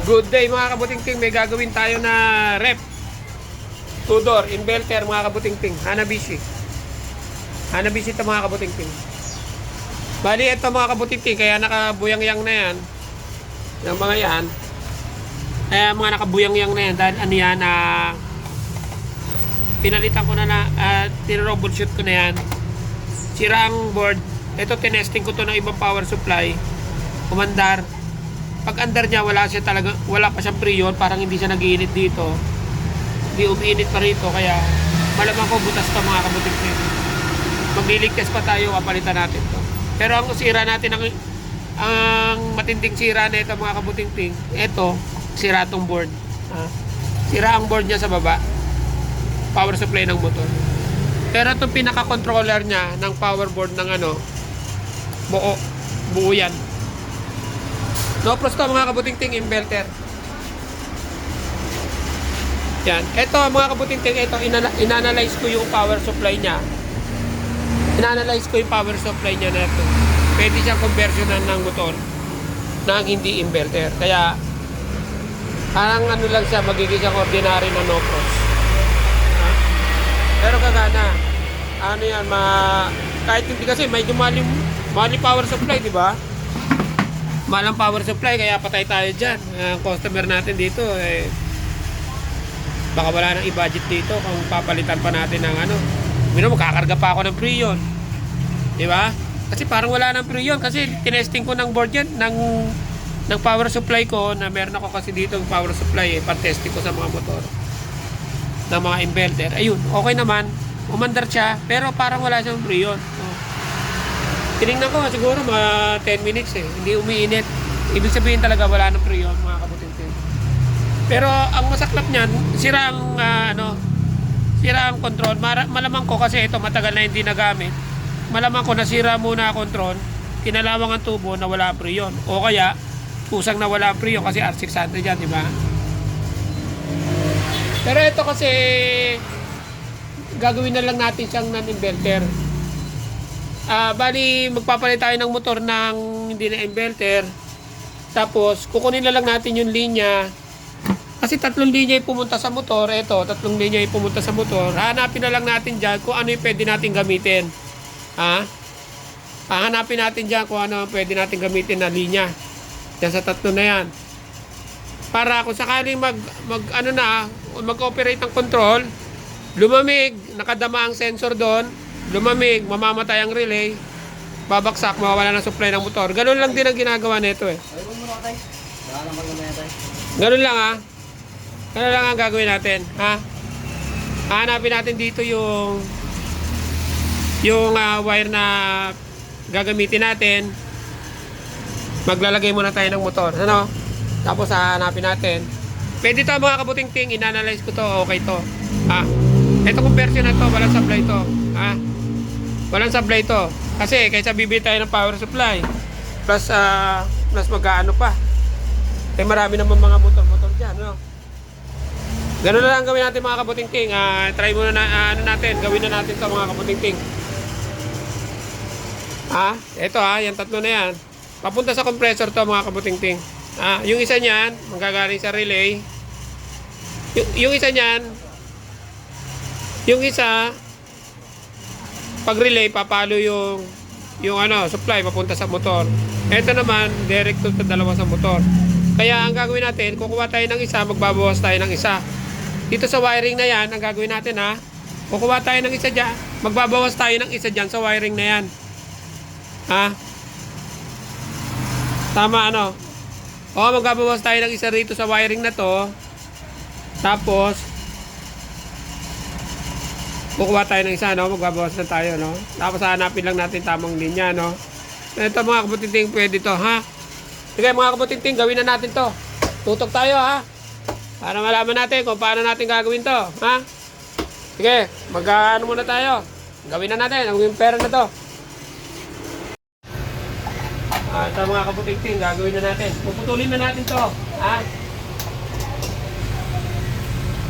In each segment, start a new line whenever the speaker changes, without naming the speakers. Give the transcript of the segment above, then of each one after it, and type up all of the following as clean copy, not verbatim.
Good day mga kabutingting, may gagawin tayo na rep. Two-door, inverter mga kabutingting, Hanabishi. Hanabishi ito mga kabutingting. Bali ito mga kabutingting, kaya nakabuyang-yang na yan. Yung mga yan. Kaya mga nakabuyang-yang na yan. Dahil ano yan, pinalitan ko na tinrobot-shoot ko na yan. Sira ang board. Ito tinesting ko to ng ibang power supply. Umandar. Pag andar niya, wala pa siyang preyon, parang hindi siya nag-iinit dito. Hindi umiinit pa rito, kaya malamang ko butas to mga kabutingting. Magliligtas pa tayo, kapalitan natin to. Pero ang sira natin, ang matinding sira na ito mga kabutingting, ito, sira tong board. Sira ang board niya sa baba. Power supply ng motor. Pero itong pinaka-controller niya ng power board ng buo yan. No pros to mga kabutingting, inverter. Yan. Ito mga kabutingting, ito inanalyze ko yung power supply niya. Inanalyze ko yung power supply niya na ito. Pwede siyang conversionan ng motor ng hindi inverter. Kaya parang ano lang siya, magiging siyang ordinary na no pros. Pero kagana. Ano yan, kahit hindi kasi medyo mali power supply, di ba? Malang power supply, kaya patay tayo dyan. Ang customer natin dito, baka wala nang i-budget dito kung papalitan pa natin ng magkakarga pa ako ng preyon. Di ba? Kasi parang wala nang preyon. Kasi tinesting ko ng board yan, ng power supply ko, na meron ako kasi dito ng power supply, pan-testing ko sa mga motor, ng mga inverter. Ayun, okay naman. Umandar siya, pero parang wala siyang preyon. Tinignan ko siguro mga 10 minutes hindi umiinit. Ibig sabihin talaga wala nang preyon mga kabutingting. Pero ang masaklap niyan, sira ang control. Malamang ko kasi ito matagal na hindi nagamit. Malamang ko nasira muna ang control, kinalawang ang tubo na wala ang preyon. O kaya kusang na wala ang preyon kasi R600 yan, di ba? Pero ito kasi gagawin na lang natin siyang non-inverter. Bali magpapalit tayo ng motor ng hindi na inverter. Tapos kukunin na lang natin yung linya. Kasi 3 linya yung pumunta sa motor. Ito, 3 linya yung pumunta sa motor. Hanapin na lang natin dyan kung ano yung pwede natin gamitin. Hanapin natin dyan kung ano pwede natin gamitin na linya. Dyan sa 3 na yan. Para kung sakaling mag-operate ng control, lumamig, nakadama ang sensor doon, lumamig, mamamatay ang relay, babaksak, mawawala ng supply ng motor. Ganun lang din ang ginagawa nito Ganun lang Ganun lang ang gagawin natin, Hanapin natin dito yung wire na gagamitin natin. Maglalagay muna tayo ng motor, Tapos hanapin natin. Pwede to mga kabutingting, inanalyze ko to, okay to. Ito conversion na to, walang supply to. Walang supply to. Kasi kaysa bibili tayo ng power supply, plus magkaano pa. Marami naman mga motor-motor dyan, Ganun na lang gawin natin mga kabutingting. Try muna na gawin na natin to mga kabutingting. Ito yung 3 na yan. Papunta sa compressor to mga kabutingting. Yung isa niyan, manggagaling sa relay. Yung isa niyan, pag relay, papalo yung supply papunta sa motor. Ito naman, direct to sa dalawa sa motor. Kaya ang gagawin natin, kukuha tayo ng isa, magbabawas tayo ng isa. Dito sa wiring na yan, ang gagawin natin kukuha tayo ng isa dyan, magbabawas tayo ng isa dyan sa wiring na yan. Tama magbabawas tayo ng isa rito sa wiring na to. Tapos kukuha tayo ng isa, magbabawas na tayo, Tapos hanapin lang natin tamang linya, Ito mga kabutingting, pwede to, Sige mga kabutingting, gawin na natin to. Tutok tayo, para malaman natin kung paano natin gagawin to, Sige, muna tayo. Gawin na natin, ang pera na to. Ito mga kabutingting, gagawin na natin. Puputulin na natin to,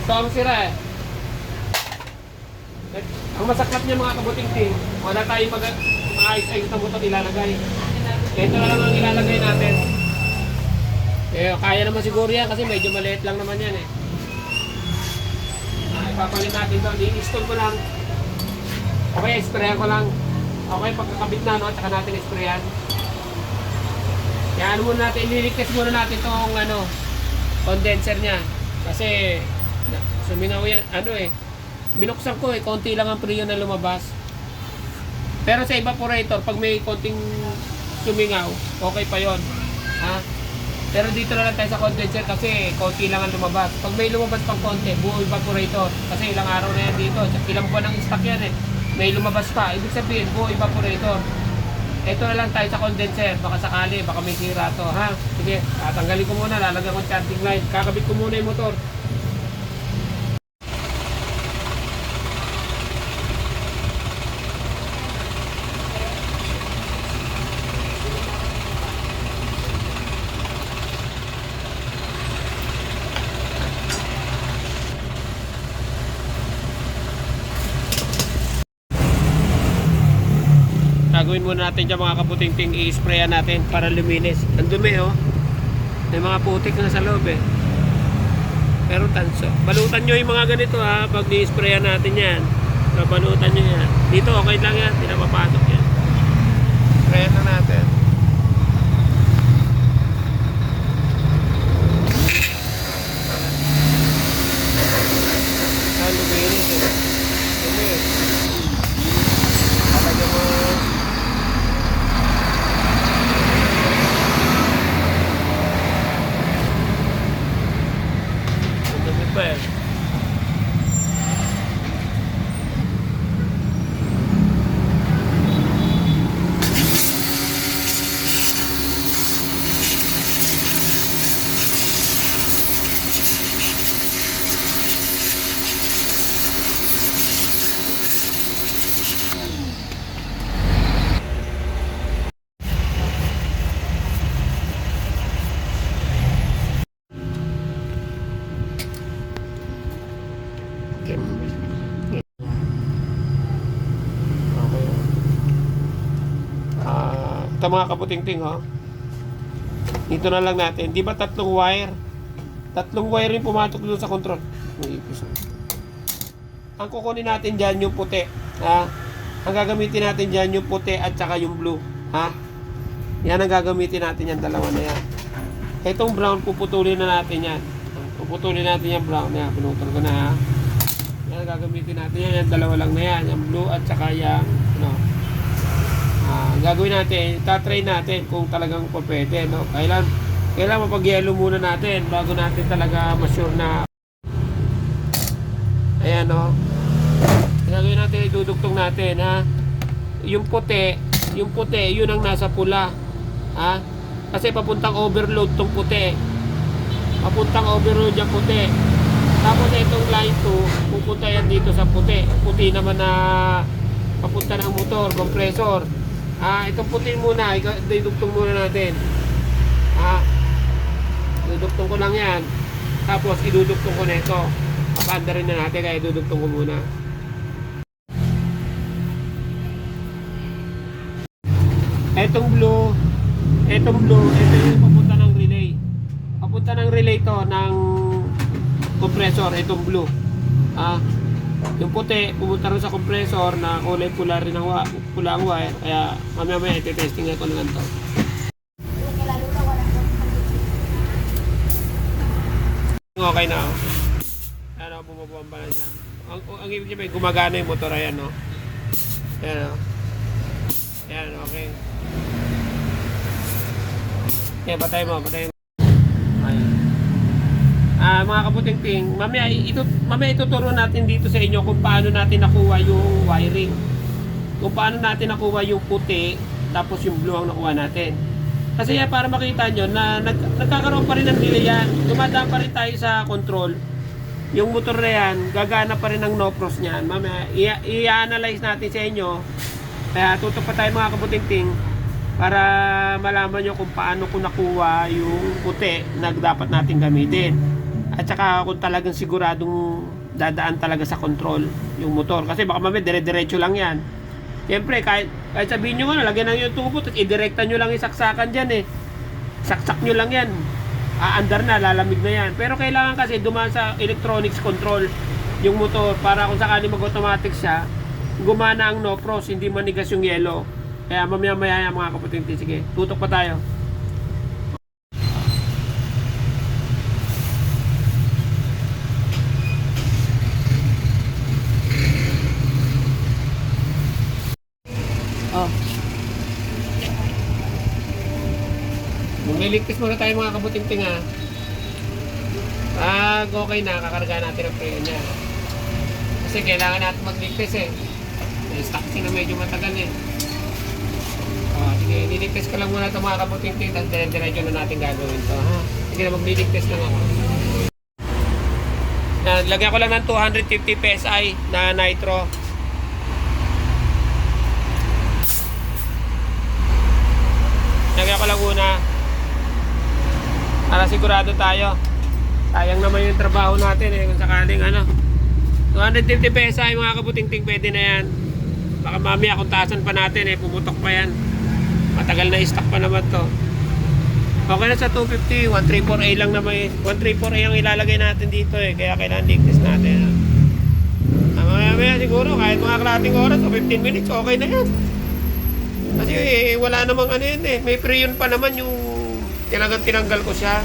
Ito ang sira, Ang masaklap niya mga kabutingting, wala tayong maayos-ayos na motor ilalagay. Ito na lang ang ilalagay natin. Eh, kaya naman siguro yan kasi medyo maliit lang naman yan eh. Ipapalit natin to. I-install ko lang. Okay, sprayan ko lang. Okay, pagkakabit na, no? Tsaka natin sprayan. Kaya ano muna natin, ililigtas muna natin itong condenser niya. Kasi sumingaw yan, binuksan ko konti lang ang preo na lumabas. Pero sa evaporator, pag may konting sumingaw, okay pa yon. Ha? Pero dito na lang tayo sa condenser kasi konti lang ang lumabas. Pag may lumabas pang konti, buo evaporator. Kasi ilang araw na yan dito. Ilang buwan ng stock yan eh. May lumabas pa. Ibig sabihin, buo evaporator. Ito na lang tayo sa condenser. Baka sakali, baka may sira to. Ha? Sige, tatanggalin ko muna. Lalagyan ko charging line. Kakabit ko muna yung motor. Gagawin muna natin dyan mga kaputing-ting, i-sprayan natin para luminis. Ang dumi oh. May mga putik na sa loob eh. Pero tanso. Balutan nyo yung mga ganito ha. Pag i-sprayan natin yan. So, balutan nyo yan. Dito okay lang yan. Hindi na mapasok yan. Sprayan na natin. Luminis eh. Luminis. Talagyan mo. Well. Ito mga kaputing-ting oh. Dito na lang natin. Di ba tatlong wire? Tatlong wire yung pumatok doon sa control. May ipis. Ang kukunin natin dyan yung puti. Ha? Ang gagamitin natin dyan yung puti at saka yung blue. Ha? Yan ang gagamitin natin yan. Dalawa na yan. Itong brown puputulin na natin yan. Puputulin natin yung brown. Yan. Pinutol ko na ha. Yan ang gagamitin natin yan. Yan dalawa lang na yan. Yung blue at saka yung gagawin natin, tatry natin kung talagang pwede, no? Kailan mapag-yelo muna natin bago natin talaga ma-sure na. Ayan, no? Gagawin natin, idudugtong natin, ha? Yung puti, yun ang nasa pula, ha? Kasi papuntang overload tong puti. Papuntang overload yung puti. Tapos itong line 2, pupunta yan dito sa puti. Puti naman na papunta ng motor, compressor. Itong puti muna, idudugtong muna natin. Idudugtong ko lang yan. Tapos idudugtong ko na ito. Papaanda rin na natin, kaya idudugtong ko muna. Itong blue, ito yung papunta ng relay. Papunta ng relay to ng compressor, itong blue. Yung puti, pumunta rin sa compressor na kulay pula rin ang pula ang wire. Kaya mamaya iti-testing ko naman to. Okay na. Ano, bumabomba na siya. Ang ibig sabihin, gumagana yung motor. Ayan, no? Ayan, no? Ayan, okay. Okay, patay mo. Mga kaputing-ting, mamaya ituturo natin dito sa inyo kung paano natin nakuha yung wiring. Kung paano natin nakuha yung puti, tapos yung blue ang nakuha natin. Kasi yan, para makita nyo na nagkakaroon pa rin ng delay yan. Dumadaan pa rin tayo sa control. Yung motor na yan, gagana pa rin ang no-frost niyan. Mamaya, i-analyze natin sa inyo. Kaya tutok pa tayo mga kaputing-ting para malaman nyo kung paano ko nakuha yung puti na dapat natin gamitin. At saka kung talagang siguradong dadaan talaga sa control yung motor. Kasi baka mamaya dire-diretso lang yan. Siyempre, kahit sabihin nyo lagyan na yung tubo, at idirekta nyo lang yung saksakan dyan eh. Saksak nyo lang yan. aandar na, lalamig na yan. Pero kailangan kasi dumaan sa electronics control yung motor para kung sakali mag-automatic siya, gumana ang no frost, hindi manigas yung yelo. Kaya mamaya-maya yan mga kaputing. Sige, tutok pa tayo. Oh. Magliligtas muna tayo mga kabuting ha. Pag okay na, kakarga natin ang preno niya. Kasi kailangan natin magligtas eh. May stock na medyo matagal eh. Sige, niligtas ko lang muna ito mga kabuting. Tapos dire-diretso na natin gagawin ito ha. Sige na, magliligtas lang ako. Lagyan ko lang ng 250 PSI na nitro. Lagyan ko lang una para sigurado tayo. Sayang naman yung trabaho natin eh kung sakaling 250 PSI mga kabuting-ting, pwede na yan. Baka mamaya kung taasan pa natin eh, pumutok pa yan. Matagal na stock pa naman to. Okay na sa 250, 134A lang naman eh. 134A ang ilalagay natin dito eh, kaya kailangan ligtas natin. Mamaya siguro kahit mga kalating oras o 15 minutes, okay na yan. Kasi wala namang yun eh. May pre-yun pa naman yung talagang tinanggal ko siya.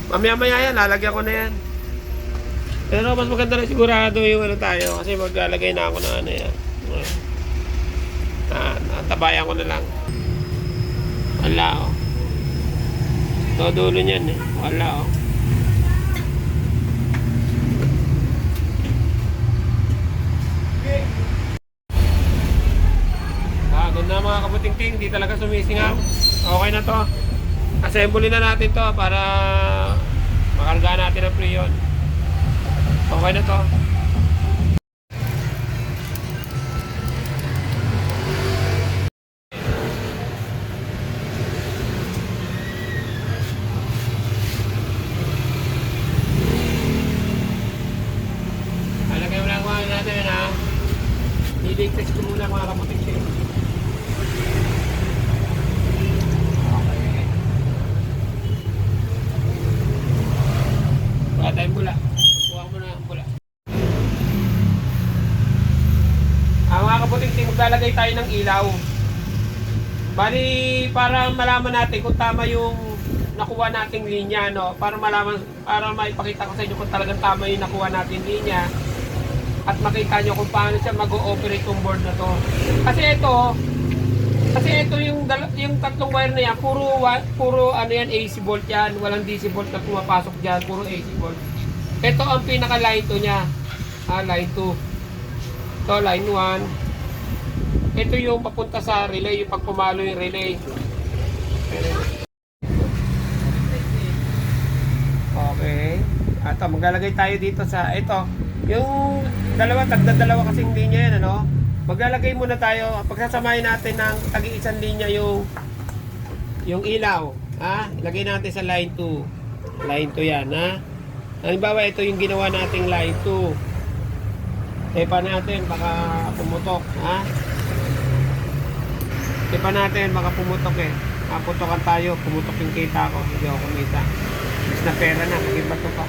Mamaya-maya yan, lalagyan ko na yan. Pero mas maganda na sigurado yung tayo. Kasi maglalagay na ako na yan. Natabayan ko na lang. Wala oh. Ito dulo niyan eh. Wala oh. Na mga kabuting-ting, hindi talaga sumisingaw. Okay na to. Assemble na natin to para makarga natin ang preyon. Okay na to. Alagay mo lang mga natin ha. Niligtas ko muna mga kabuting-ting. Wala tayong bula. Kuha mo na ang bula. Mga kabuting-ting, maglalagay tayo ng ilaw. Bali, para malaman natin kung tama yung nakuha nating linya, no? Para malaman, para maipakita ko sa inyo kung talagang tama yung nakuha nating linya. At makita nyo kung paano siya mag-ooperate yung board na to. Kasi ito yung tatlong wire na yan, puro yan, AC volt yan. Walang DC volt na pumapasok dyan, puro AC volt. Ito ang pinaka line 2 niya. Line 2. Ito line 1. Ito yung papunta sa relay, yung pagpumalo yung relay. Okay. At maglalagay tayo dito sa ito. Yung tagda-dalawa kasing linya yan, maglalagay muna tayo, pagsasamahin natin ng tagi-isang linya yung ilaw, ilagay natin sa line 2. Line 2 yan, halimbawa ito yung ginawa nating line 2. Tepa natin, baka pumutok, Tepa natin, baka pumutok eh. Putokan tayo, pumutok yung kita ko, hindi ako kumita. Mas na pera na, mag-iba to pa.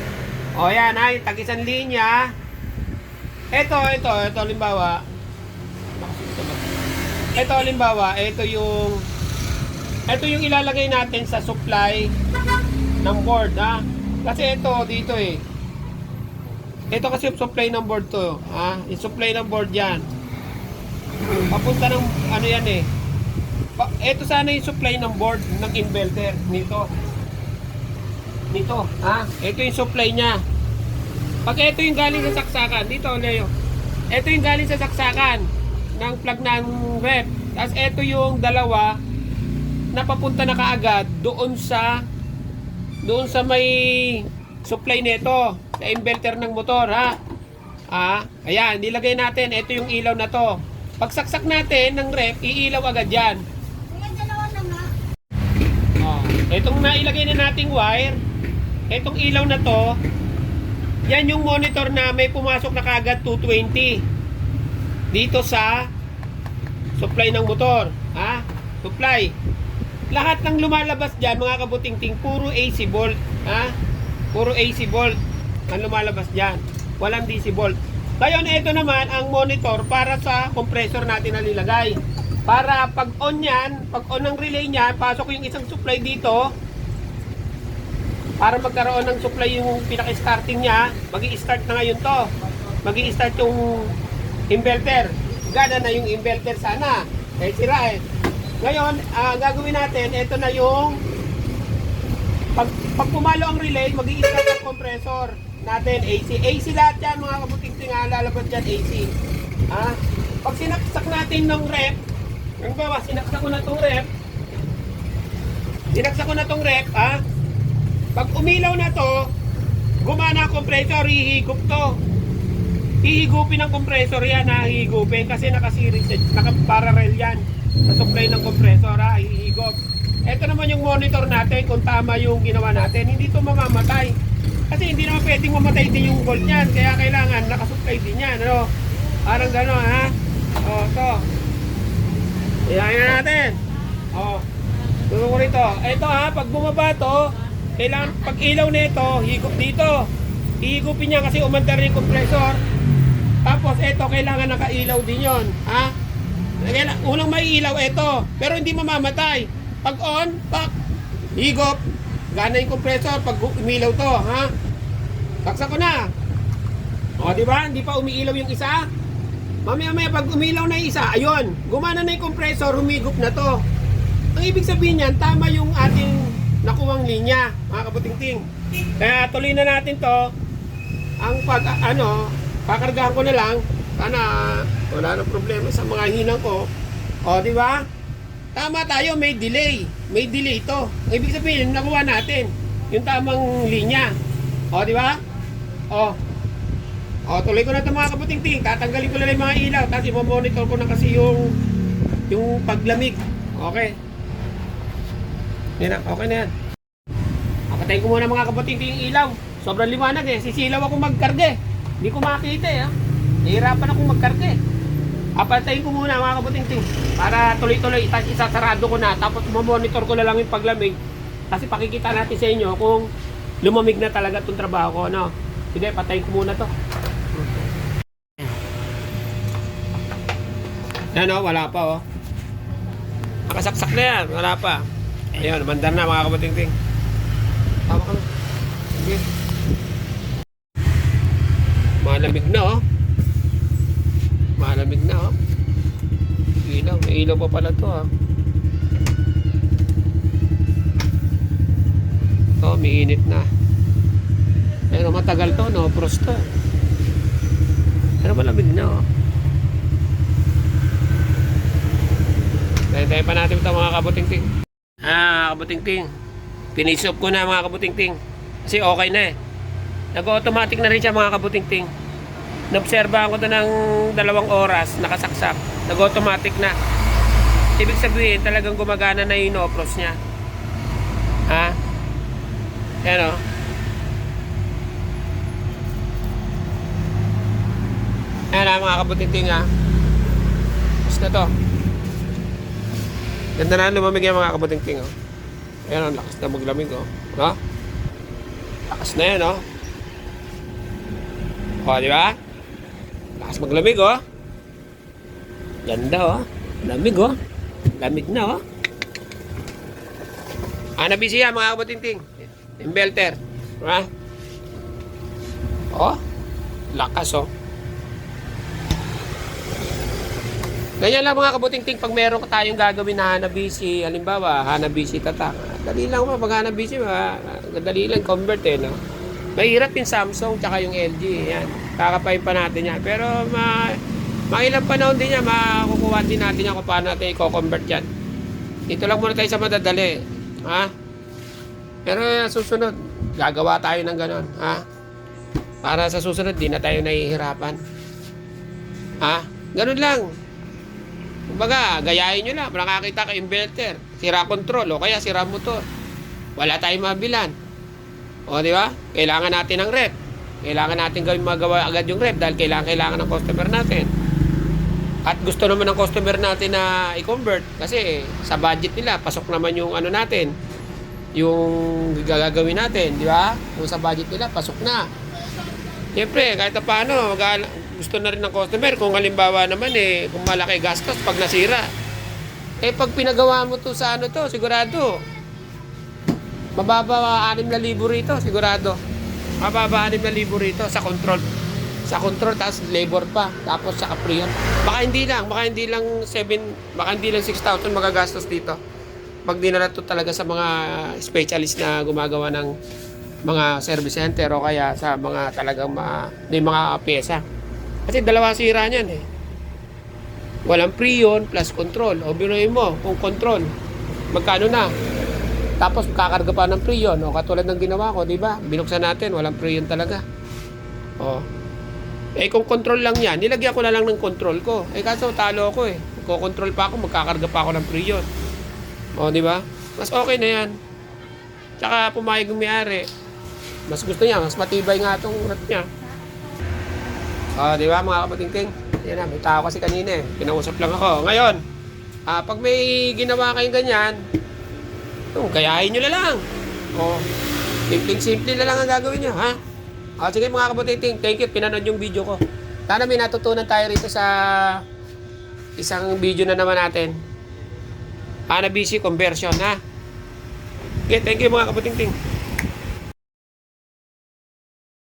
O yan, yung tag-isang linya. Ito halimbawa, ito yung ilalagay natin sa supply ng board, Kasi ito dito eh. Ito kasi yung supply ng board to, yung supply ng board yan. Papunta ng yan eh. Ito sana yung supply ng board ng inverter nito. Ito yung supply niya. Pag ito yung galing sa saksakan, dito Leo. Ito yung galing sa saksakan ng plug ng rep. Tapos ito yung dalawa na papunta na kaagad doon sa may supply nito, sa inverter ng motor, ayan, nilagay natin. Ito yung ilaw na to. Pag saksak natin ng rep, iilaw agad yan. Itong nailagay na nating wire, itong ilaw na to, yan yung monitor na may pumasok na kagad 220 dito sa supply ng motor, supply. lahat ng lumalabas dyan, mga kabuting-ting, puro AC volt. Ha? Puro AC volt ang lumalabas dyan. Walang DC volt. Ngayon, ito naman ang monitor para sa compressor natin na nilagay. Para pag on yan, pag on ng relay niya, pasok yung isang supply dito. Para magkaroon ng supply yung pinaka-starting niya, magi-start na ngayon to. Magi-start yung inverter. Gana na yung inverter sana. Eh, sira eh. Ngayon, gagawin natin, ito na yung pag pumalo ang relay, mag-i-start ang compressor natin, AC. AC lahat yan, mga kabuting-ting, lalabas dyan, AC. Pag sinaksak natin ng rep, ang bawa, sinaksak ko na tong rep, pag umilaw na to, gumana ang compressor, hihigop to. Hihigupin ng compressor yan, hihigupin, kasi naka-series, naka-parallel yan sa supply ng compressor, hihigop. Ito naman yung monitor natin kung tama yung ginawa natin. Hindi to mamamatay. Kasi hindi naman pwedeng mamatay din yung volt niyan. Kaya kailangan nakasupply din yan. Ano? Parang gano'n, ha? O, ito. Iyayin na natin. O, tulo ko rito. Ito, ha? Pag bumaba to, kailangan, pag ilaw na ito, higop dito. Higupin niya kasi umandar yung compressor. Tapos, ito, kailangan nakailaw din yon, ha? Unang may ilaw ito, pero hindi mamamatay. Pag on, higop, gana yung compressor pag umilaw to, ha? Baksak ko na. O, di ba? Hindi pa umiilaw yung isa. Mamaya pag umilaw na yung isa, ayun, gumana na yung compressor, humigop na to. Ang ibig sabihin niyan, tama yung ating nakuwang linya, mga kabuting-ting. Kaya tuloy na natin to. Ang kakargahan ko na lang. Sana wala na problema sa mga hinang ko. O, di ba? Tama tayo, may delay. May delay ito. Ang ibig sabihin, nakuha natin yung tamang linya. O, di ba? O, tuloy ko na ito, mga kabuting-ting. Tatanggalin ko na lang yung mga ilaw. Tapos i-monitor ko na kasi yung paglamig. Okay. Yan na, okay na yan. Patayin ko muna, mga kabuting-ting, yung ilaw. Sobrang liwanag eh. Sisilaw ako magkarga eh. Hindi ko makita eh. Nahihirapan akong magkarga eh. Apatayin ko muna, mga kabuting-ting, para tuloy-tuloy isasarado ko na, tapos monitor ko na lang yung paglamig kasi pakikita natin sa inyo kung lumamig na talaga itong trabaho ko, no? Sige, patayin ko muna to. Yan o, wala pa o. Nakasaksak na yan, wala pa. Ayun, mandar na, mga kabuting-ting. Tama ka na. Sige. Malamig na o. Malamig na, oh. Ilaw. May ilaw pa pala to, ha. Ito, may init na. Pero matagal to, no? Frost to. Pero malamig na, oh. Tayo pa natin ito, mga kabuting-ting. Kabuting-ting. Finish off ko na, mga kabuting-ting. Kasi okay na, eh. Nag-automatic na rin siya, mga kabuting-ting. Naobserbahan ko ito ng 2 oras, nakasaksak. Nag-automatic na. Ibig sabihin, talagang gumagana na yung no-frost niya. Ha? Yan o. Ayan na, mga kabuting-ting, ha. Tapos na to. Ganda na lumamig yung mga kabuting-ting, oh. Ayan, lakas na maglamig, oh. No? Lakas na yan, oh. O, di ba? Lakas maglamig, oh. Ganda, oh. Lamig, oh. Lamig na, oh. Nabisi yan, mga kabuting-ting. Inverter. Ha? Oh. Lakas, oh. Ganyan lang, mga kabuting-ting, pag meron tayong gagawin na Hanabishi, halimbawa, Hanabishi tatak. Dali lang, pag Hanabishi, dali lang, convert, eh, no? Mahirap yung Samsung tsaka yung LG. Yan. Kakapain pa natin yan. Pero mailang panahon din yan, makukuha din natin yan kung paano natin i-convert yan. Ito lang muna tayo sa madadali. Ha? Pero susunod, gagawa tayo ng ganon. Ha? Para sa susunod, di na tayo nahihirapan. Ha? Ganon lang. Kumbaga, gayahin nyo lang. Nakakita ka inverter, sira control, o kaya sira motor. Wala tayong mabilan. O, di ba? Kailangan natin ng rep. Kailangan natin magawa agad yung rep dahil kailangan ng customer natin. At gusto naman ng customer natin na i-convert kasi sa budget nila, pasok naman yung ano natin, yung gagawin natin, di ba? Kung sa budget nila, pasok na. Siyempre, kahit na paano, gusto na rin ng customer kung halimbawa naman kung malaki gastos pag nasira. Pag pinagawa mo to sa ano to, sigurado, mababa 6,000 rito, sigurado. Mababa 6,000 rito sa control. Sa control, tapos labor pa, tapos sa pre yun. Baka hindi lang 6,000 magagastos dito. Pag dinala to talaga sa mga specialist na gumagawa ng mga service center o kaya sa mga talagang may mga pyesa. Kasi dalawa sira niyan Walang pre-yun plus control. O binuhin mo, kung control, magkano na? Tapos kakarga pa ng pre-yun. O katulad ng ginawa ko, di ba? Binuksan natin, walang pre-yun talaga. O. Kung control lang yan, nilagyan ko na lang ng control ko. Kaso talo ako Ko-control pa ako, magkakarga pa ako ng pre-yun. O, di ba? Mas okay na yan. Tsaka pumayag yung may-ari. Mas gusto niya, mas matibay nga itong rat niya. O, di ba mga kapatingting? Yan na, may tao kasi kanina Pinausap lang ako. Ngayon, pag may ginawa kayong ganyan, gayahin nyo na lang. O, simple na lang ang gagawin nyo, ha? O, sige mga kapatingting, thank you, pinanood yung video ko. Sana may natutunan tayo rito sa isang video na naman natin. Hanabishi conversion, ha? Okay, thank you mga kapatingting.